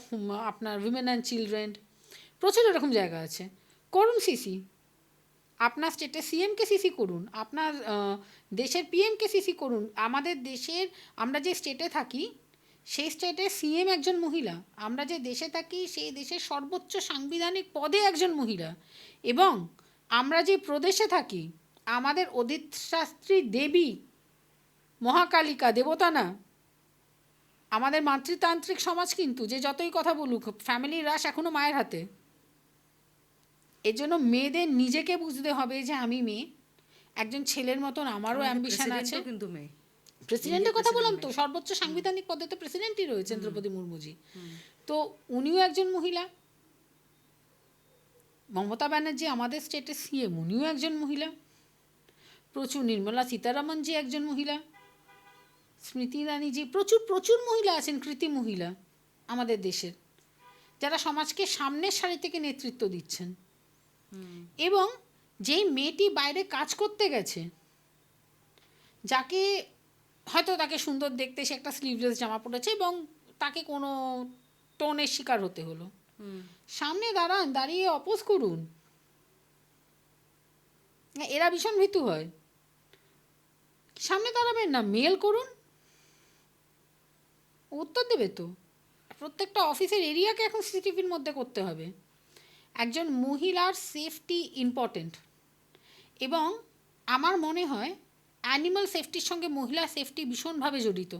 আপনার উইমেন অ্যান্ড চিলড্রেন, প্রচুর এরকম জায়গা আছে, করুন সিসি। আপনার স্টেটে সিএমকে সিসি করুন, আপনার দেশের পিএমকে সিসি করুন। আমাদের দেশের, আমরা যে স্টেটে থাকি সেই স্টেটে সিএম একজন মহিলা। আমরা যে দেশে থাকি সেই দেশের সর্বোচ্চ সাংবিধানিক পদে একজন মহিলা। এবং আমরা যে প্রদেশে থাকি আমাদের অধিষ্ঠাত্রী দেবী মহাকালিকা দেবতা না। আমাদের মাতৃতান্ত্রিক সমাজ কিন্তু যে যতই কথা বলুক, ফ্যামিলির রাশ এখনো মায়ের হাতে। এর জন্য মেয়েদের নিজেকে বুঝতে হবে যে আমি মেয়ে, একজন ছেলের মতন আমারও অ্যাম্বিশন আছে। প্রেসিডেন্টও কিন্তু মেয়ে। প্রেসিডেন্টের কথা বললাম তো, সর্বোচ্চ সাংবিধানিক পদে তো প্রেসিডেন্টই রয়েছেন দ্রৌপদী মুর্মুজি। তো উনিও একজন মহিলা। মমতা ব্যানার্জি আমাদের স্টেটের সিএম, উনিও একজন মহিলা। প্রচুর নির্মলা সীতারামনজি একজন মহিলা। স্মৃতি ইরানিজি, প্রচুর প্রচুর মহিলা আছেন, কৃতি মহিলা আমাদের দেশের, যারা সমাজকে সামনের সারি থেকে নেতৃত্ব দিচ্ছেন। এবং যেই মেয়েটি বাইরে কাজ করতে গেছে, যাকে হয়তো তাকে সুন্দর দেখতে, সে একটা স্লিভলেস জামা পরেছে এবং তাকে কোনো টোনের শিকার হতে হলো, সামনে দাঁড়ান, দাঁড়িয়ে অপোজ করুন। এরা ভীষণ ভীতু হয়। সামনে দাঁড়াবেন না, মেল করুন, উত্তর দেবে তো। প্রত্যেকটা অফিসের এরিয়াকে এখন সিসিটিভির মধ্যে করতে হবে। একজন মহিলার সেফটি ইম্পর্টেন্ট, এবং আমার মনে হয় অ্যানিমাল সেফটির সঙ্গে মহিলা সেফটি ভীষণভাবে জড়িত।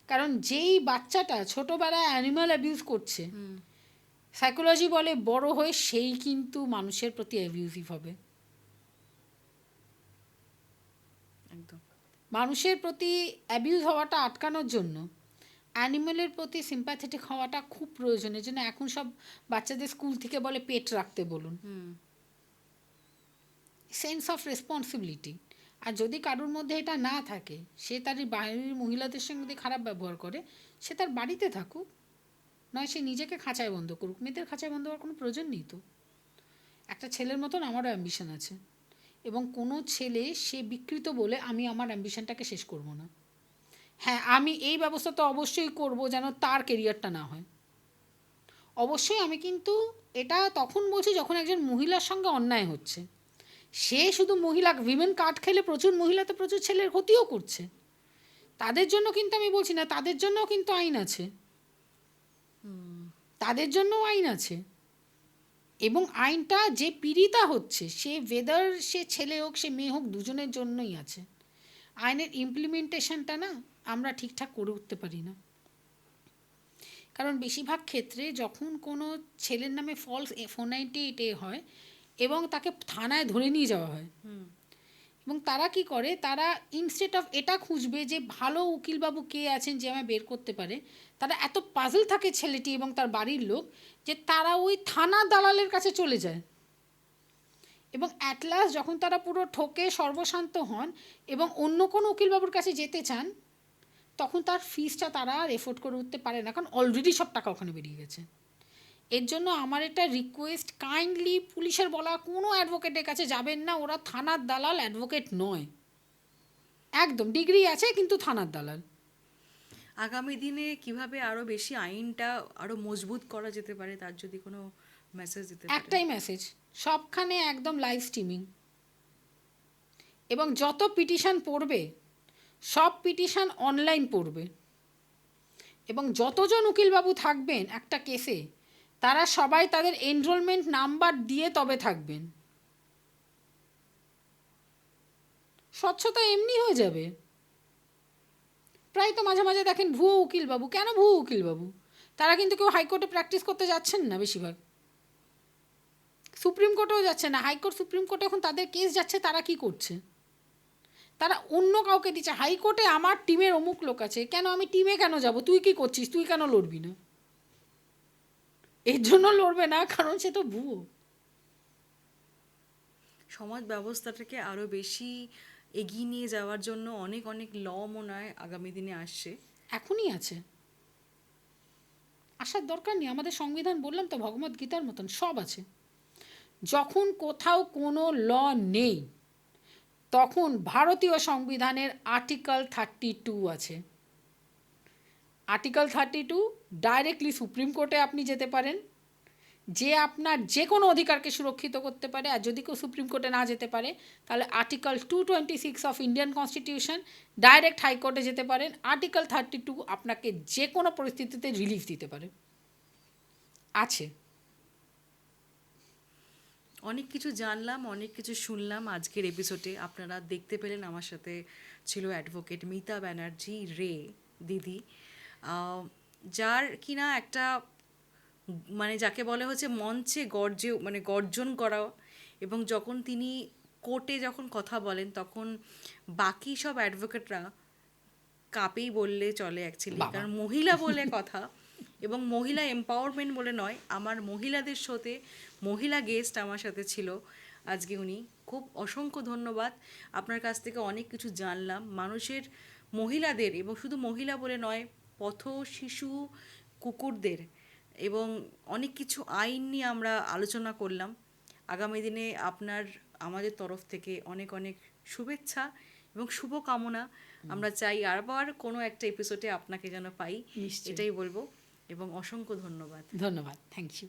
কারণ যেই বাচ্চাটা ছোটোবেলায় অ্যানিমাল অ্যাবিউজ করছে, সাইকোলজি বলে বড় হয়ে সেই কিন্তু মানুষের প্রতি অ্যাবিউজিভ হবে। একদম। মানুষের প্রতি অ্যাবিউজ হওয়াটা আটকানোর জন্য অ্যানিমেলের প্রতি সিম্প্যাথেটিক হওয়াটা খুব প্রয়োজন। এর জন্য এখন সব বাচ্চাদের স্কুল থেকে বলে পেট রাখতে বলুন। Sense of responsibility. আর যদি কারোর মধ্যে এটা না থাকে, সে তার বাইরের মহিলাদের সঙ্গে যদি খারাপ ব্যবহার করে, সে তার বাড়িতে থাকুক, নয় সে নিজেকে খাঁচায় বন্ধ করুক। মেয়েদের খাঁচায় বন্ধ হওয়ার কোনো প্রয়োজন নেই তো। একটা ছেলের মতন আমারও অ্যাম্বিশন আছে, এবং কোনো ছেলে সে বিকৃত বলে আমি আমার অ্যাম্বিশনটাকে শেষ করব না। হ্যাঁ, আমি এই ব্যবস্থা তো অবশ্যই করব যেন তার কেরিয়ারটা না হয়। অবশ্যই আমি কিন্তু এটা তখন বলছি যখন একজন মহিলার সঙ্গে অন্যায় হচ্ছে। সে শুধু মহিলা, উইমেন কার্ড খেলে প্রচুর মহিলা তো প্রচুর ছেলের ক্ষতিও করছে। তাদের জন্য কিন্তু আমি বলছি না, তাদের জন্যও কিন্তু আইন আছে, তাদের জন্যও আইন আছে। এবং আইনটা যে পীড়িতা হচ্ছে, সে ওয়েদার সে ছেলে হোক সে মেয়ে হোক, দুজনের জন্যই আছে। আইনের ইমপ্লিমেন্টেশনটা না আমরা ঠিকঠাক করে উঠতে পারি না। কারণ বেশিরভাগ ক্ষেত্রে যখন কোনো ছেলের নামে ফলস 498A হয় এবং তাকে থানায় ধরে নিয়ে যাওয়া হয়, এবং তারা কি করে, তারা ইনস্টেড অফ এটা খুঁজবে যে ভালো উকিলবাবু কে আছেন যে আমায় বের করতে পারে, তারা এত পাজল থাকে ছেলেটি এবং তার বাড়ির লোক যে তারা ওই থানা দালালের কাছে চলে যায়। এবং অ্যাট লাস্ট যখন তারা পুরো ঠকে সর্বশান্ত হন এবং অন্য কোনো উকিলবাবুর কাছে যেতে চান, তখন তার ফিসটা তারা আর এফোর্ড করে উঠতে পারে না, কারণ অলরেডি সব টাকা ওখানে বেরিয়ে গেছে। এর জন্য আমার একটা রিকোয়েস্ট, কাইন্ডলি পুলিশের বলা কোনো অ্যাডভোকেটের কাছে যাবেন না, ওরা থানার দালাল, অ্যাডভোকেট নয়। একদম ডিগ্রি আছে কিন্তু থানার দালাল। আগামী দিনে কিভাবে আরো বেশি আইনটা আরো মজবুত করা যেতে পারে, তার যদি কোনো মেসেজ দিতে পারে। একটাই মেসেজ, সবখানে একদম লাইভ স্ট্রিমিং, এবং যত পিটিশন পড়বে সব পিটিশন অনলাইন পড়বে, এবং যতজন উকিলবাবু থাকবেন একটা কেসে, তারা সবাই তাদের এনরোলমেন্ট নাম্বার দিয়ে তবে থাকবেন। স্বচ্ছতা এমনি হয়ে যাবে। প্রায় তো মাঝে মাঝে দেখেন ভুয়ো উকিলবাবু। কেন ভুয়ো উকিলবাবু? তারা কিন্তু কেউ হাইকোর্টে প্র্যাকটিস করতে যাচ্ছেন না, বেশিরভাগ সুপ্রিম কোর্টেও যাচ্ছে না। হাইকোর্ট সুপ্রিম কোর্টে এখন তাদের কেস যাচ্ছে, তারা কি করছে? তারা অন্য কাউকে দিচ্ছে। হাইকোর্টে আমার টিমের অমুক লোক আছে, কেন আমি টিমে কেন যাব? তুই কি করছিস? তুই কেন লড়বি না? এর জন্য লড়বে না, কারণ সে তো ভুয়ো। সমাজ ব্যবস্থাটাকে আরো বেশি এগিয়ে নিয়ে যাওয়ার জন্য অনেক অনেক ল মনে হয় আগামী দিনে আসছে। এখনই আছে, আসার দরকার নেই। আমাদের সংবিধান বললাম তো ভগবদ গীতার মতন সব আছে। যখন কোথাও কোনো ল নেই, তখন ভারতীয় সংবিধানের আর্টিকেল 32 আছে। আর্টিকেল 32 ডাইরেক্টলি সুপ্রিম কোর্টে আপনি যেতে পারেন, যে আপনার যে কোনো অধিকারকে সুরক্ষিত করতে পারে। আর যদি কেউ সুপ্রিম কোর্টে না যেতে পারে, তাহলে article 226 of Indian constitution, direct হাইকোর্টে যেতে পারেন। আর্টিকেল 32 আপনাকে যে কোনো পরিস্থিতিতে রিলিফ দিতে পারে, আছে। অনেক কিছু জানলাম, অনেক কিছু শুনলাম আজকের এপিসোডে। আপনারা দেখতে পেলেন আমার সাথে ছিল অ্যাডভোকেট মিতা ব্যানার্জি রে দিদি, যার কিনা একটা মানে যাকে বলে হচ্ছে মঞ্চে গর্জন করা, এবং যখন তিনি কোর্টে যখন কথা বলেন তখন বাকি সব অ্যাডভোকেটরা কাপেই বললে চলে অ্যাকচুয়ালি, বাবা। কারণ মহিলা বলে কথা, এবং মহিলা এম্পাওয়ারমেন্ট বলে নয়, আমার মহিলাদের শোতে মহিলা গেস্ট আমার সাথে ছিল আজকে উনি। খুব অসংখ্য ধন্যবাদ, আপনার কাছ থেকে অনেক কিছু জানলাম মানুষের, মহিলাদের, এবং শুধু মহিলা বলে নয়, পথ শিশু, কুকুরদের, এবং অনেক কিছু আইন নিয়ে আমরা আলোচনা করলাম। আগামী দিনে আপনার আমাদের তরফ থেকে অনেক অনেক শুভেচ্ছা এবং শুভকামনা। আমরা চাই আবার কোনো একটা এপিসোডে আপনাকে যেন পাই, নিশ্চয়ই। এটাই বলবো, এবং অসংখ্য ধন্যবাদ। ধন্যবাদ, থ্যাংক ইউ।